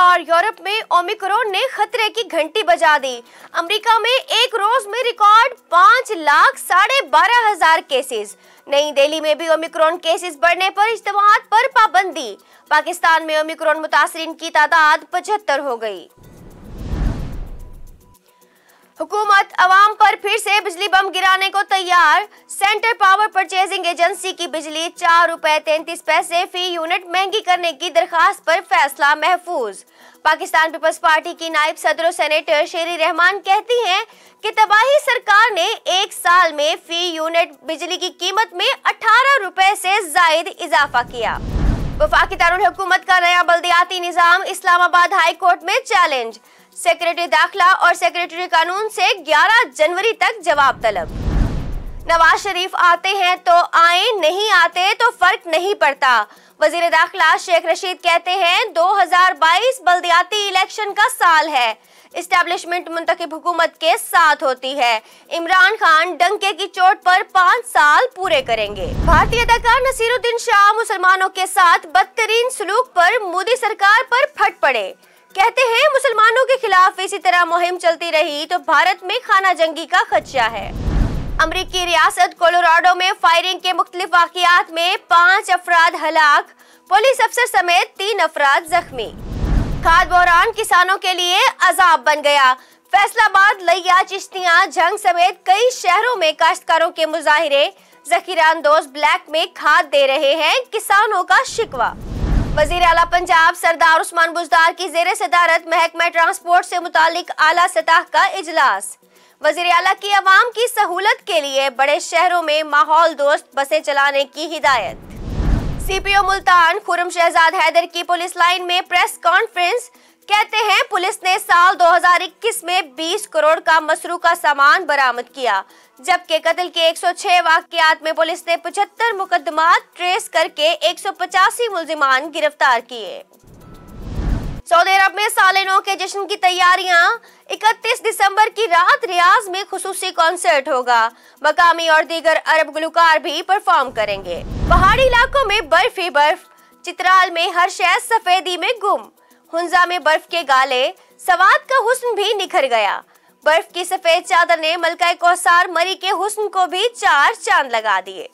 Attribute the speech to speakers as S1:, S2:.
S1: और यूरोप में ओमिक्रॉन ने खतरे की घंटी बजा दी। अमेरिका में एक रोज में रिकॉर्ड 5,12,500 केसेस। नई दिल्ली में भी ओमिक्रॉन केसेस बढ़ने पर इज्तिमाआत पर पाबंदी। पाकिस्तान में ओमिक्रॉन मुतासरीन की तादाद 75 हो गई। हुकूमत अवाम पर फिर से बिजली बम गिराने को तैयार। सेंट्रल पावर परचेजिंग एजेंसी की बिजली 4 रुपए 33 पैसे फी यूनिट महंगी करने की दरखास्त पर फैसला महफूज। पाकिस्तान पीपल्स पार्टी की नायब सदर सेनेटर शेरी रहमान कहती हैं कि तबाही सरकार ने एक साल में फी यूनिट बिजली की कीमत में 18 रुपए से जायद इजाफा किया। वफाकी दारुल हुकूमत का नया बल्दियाती निजाम इस्लामाबाद हाई कोर्ट में चैलेंज। सेक्रेटरी दाखिला और सेक्रेटरी कानून से 11 जनवरी तक जवाब तलब। नवाज शरीफ आते हैं तो आए, नहीं आते तो फर्क नहीं पड़ता। वजीर दाखिला शेख रशीद कहते हैं 2022 बल्दियाती इलेक्शन का साल है। इस्टेब्लिशमेंट मुंतखब हुकूमत के साथ होती है। इमरान खान डंके की चोट पर 5 साल पूरे करेंगे। भारतीय अदाकार नसीरुद्दीन शाह मुसलमानों के साथ बदतरीन सलूक पर मोदी सरकार पर फट पड़े। कहते हैं मुसलमानों के खिलाफ इसी तरह मुहिम चलती रही तो भारत में खाना जंगी का खदशा है। अमरीकी रियासत कोलोराडो में फायरिंग के मुख्तलिफ वाक़ियात में 5 अफराद हलाक, पुलिस अफसर समेत 3 अफराद जख्मी। खाद बहरान किसानों के लिए अजाब बन गया। फैसलाबाद, लिया, चिश्तियां, झंग समेत कई शहरों में काश्तकारों के मुजाहिरे। जखीरा अंदोज ब्लैक में खाद दे रहे हैं, किसानों का शिकवा। वजीर आला पंजाब सरदार उस्मान बुजदार की जेर सदारत महकमा ट्रांसपोर्ट से मुतालिक आला सतह का इजलास। वजीर आला की आवाम की सहूलत के लिए बड़े शहरों में माहौल दोस्त बसें चलाने की हिदायत। सीपीओ मुल्तान खुर्रम शहजाद हैदर की पुलिस लाइन में प्रेस कॉन्फ्रेंस। कहते हैं पुलिस ने साल 2021 में 20 करोड़ का मसरूका सामान बरामद किया, जबकि कत्ल के 106 वाक़ियात में पुलिस ने 75 मुकदमात ट्रेस करके 185 मुल्जिमान गिरफ्तार किए। सऊदी अरब में साले नौ के जश्न की तैयारियां। 31 दिसंबर की रात रियाज में खुसूसी कॉन्सर्ट होगा। मकामी और दीगर अरब गुलकार भी परफॉर्म करेंगे। पहाड़ी इलाकों में बर्फ ही बर्फ। चित्राल में हर शय सफेदी में गुम। हुंजा में बर्फ के गाले, सवात का हुस्न भी निखर गया। बर्फ की सफेद चादर ने मलका कौसार मरी के हुस्न को भी 4 चांद लगा दिए।